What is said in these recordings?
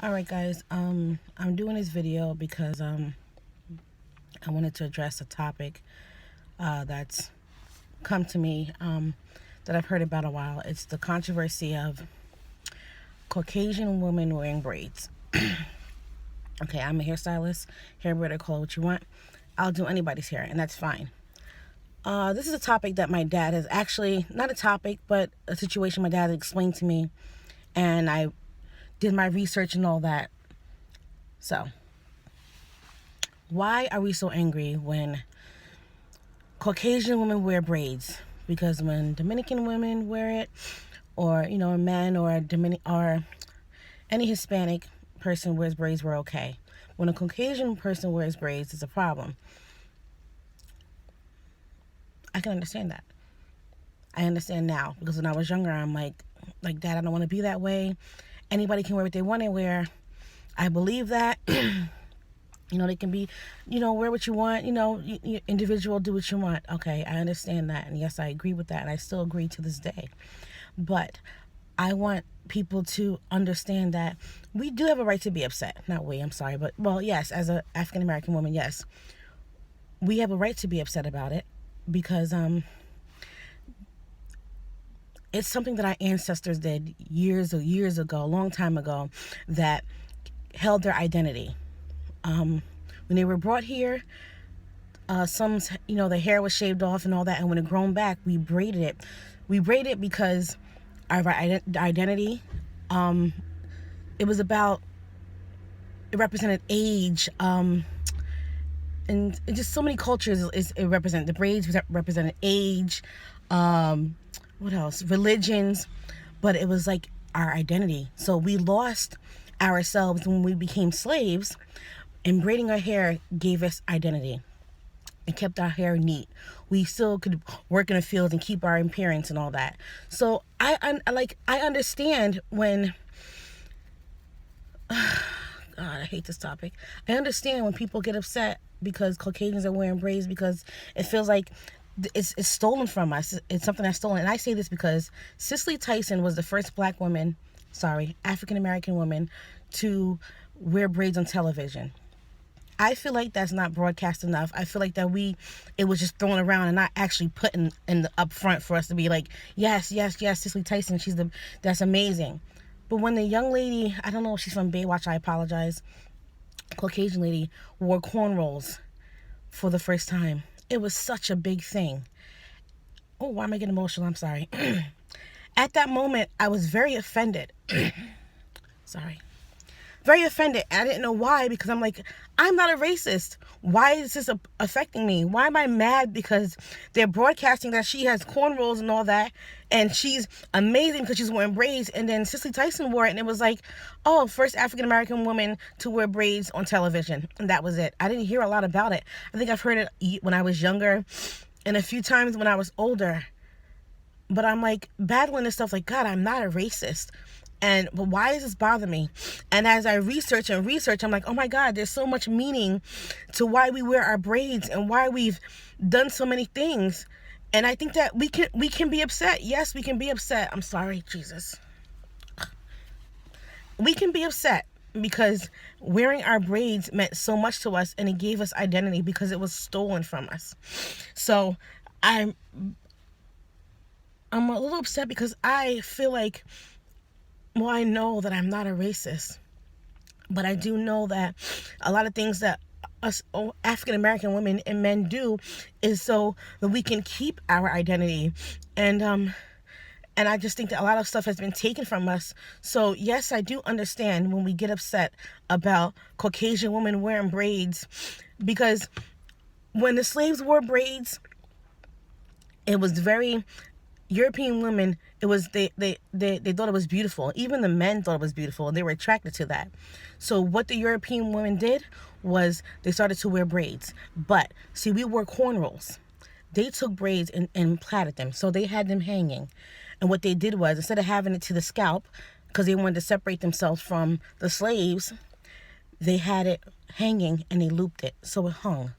Alright guys, I'm doing this video because I wanted to address a topic that's come to me that I've heard about a while. It's the controversy of Caucasian women wearing braids. Okay, I'm a hairstylist, hair braider, call it what you want. I'll do anybody's hair, and that's fine. This is a topic that my dad has actually, not a topic, but a situation my dad explained to me, and I did my research and all that. So, why are we so angry when Caucasian women wear braids? Because when Dominican women wear it, or men or or any Hispanic person wears braids, we're okay. When a Caucasian person wears braids, it's a problem. I can understand that. I understand now because when I was younger, I'm like, Dad, I don't want to be that way. Anybody can wear what they want to wear. I believe that. They can be, wear what you want, individual, do what you want. Okay, I understand that. And yes, I agree with that. And I still agree to this day. But I want people to understand that we do have a right to be upset. Not we, I'm sorry. But, well, yes, as an African-American woman, yes. We have a right to be upset about it because it's something that our ancestors did years ago, a long time ago, that held their identity. When they were brought here, some, the hair was shaved off and all that, and when it grown back, we braided it. We braided it because of our identity. It was about, it represented age, and just so many cultures it represented. The braids represented age, what else? Religions, but it was like our identity. So we lost ourselves when we became slaves, and braiding our hair gave us identity. It kept our hair neat. We still could work in the field and keep our appearance and all that. So I understand when God, I hate this topic. I understand when people get upset because Caucasians are wearing braids because it feels like it's stolen from us. It's something that's stolen. And I say this because Cicely Tyson was the first black woman, African-American woman, to wear braids on television. I feel like that's not broadcast enough. I feel like that it was just thrown around and not actually put in the up front for us to be like, yes, Cicely Tyson, that's amazing. But when the young lady, I don't know if she's from Baywatch, I apologize, Caucasian lady, wore cornrows for the first time, it was such a big thing. Oh, why am I getting emotional? I'm sorry. At that moment, I was very offended. Sorry. Very offended. I didn't know why, because I'm like, I'm not a racist. Why is this affecting me? Why am I mad because they're broadcasting that she has cornrows and all that, and she's amazing because she's wearing braids, and then Cicely Tyson wore it, and it was like, oh, first African-American woman to wear braids on television, and that was it. I didn't hear a lot about it. I think I've heard it when I was younger and a few times when I was older, but I'm like battling this stuff like, God, I'm not a racist. But why does this bother me? And as I research, I'm like, oh my God, there's so much meaning to why we wear our braids and why we've done so many things. And I think that we can be upset. Yes, we can be upset. I'm sorry, Jesus. We can be upset because wearing our braids meant so much to us, and it gave us identity because it was stolen from us. So I'm a little upset because I feel like, well, I know that I'm not a racist, but I do know that a lot of things that us African-American women and men do is so that we can keep our identity. And I just think that a lot of stuff has been taken from us. So yes, I do understand when we get upset about Caucasian women wearing braids, because when the slaves wore braids, it was very European women, it was they thought it was beautiful. Even the men thought it was beautiful, and they were attracted to that. So what the European women did was they started to wear braids. But see, we wore cornrows. They took braids and plaited them, so they had them hanging. And what they did was, instead of having it to the scalp, because they wanted to separate themselves from the slaves, they had it hanging and they looped it so it hung.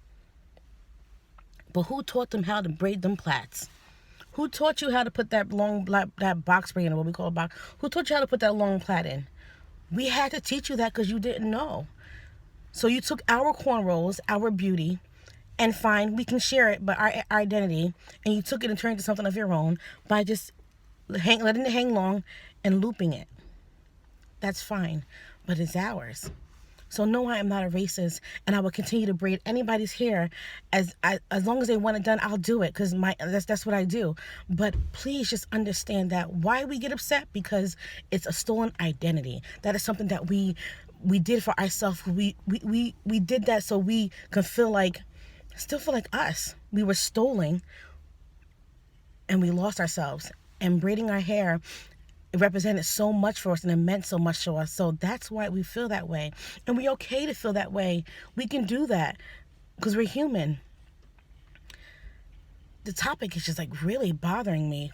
But who taught them how to braid them plaits? Who taught you how to put that long that box braid in, what we call a box? Who taught you how to put that long plait in? We had to teach you that because you didn't know. So you took our cornrows, our beauty, and fine, we can share it, but our identity, and you took it and turned it into something of your own by just letting it hang long and looping it. That's fine, but it's ours. So no, I am not a racist, and I will continue to braid anybody's hair as long as they want it done. I'll do it because that's what I do. But please just understand that why we get upset, because it's a stolen identity. That is something that we did for ourselves. We did that so we can still feel like us. We were stolen, and we lost ourselves. And braiding our hair, it represented so much for us, and it meant so much to us. So that's why we feel that way. And we're okay to feel that way. We can do that because we're human. The topic is just like really bothering me.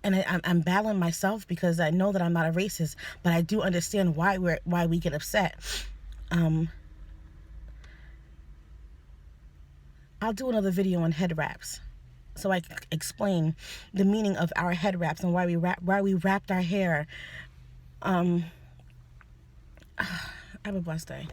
And I'm battling myself because I know that I'm not a racist, but I do understand why we get upset. I'll do another video on head wraps, so I can explain the meaning of our head wraps and why we wrapped our hair. Have a blessed day.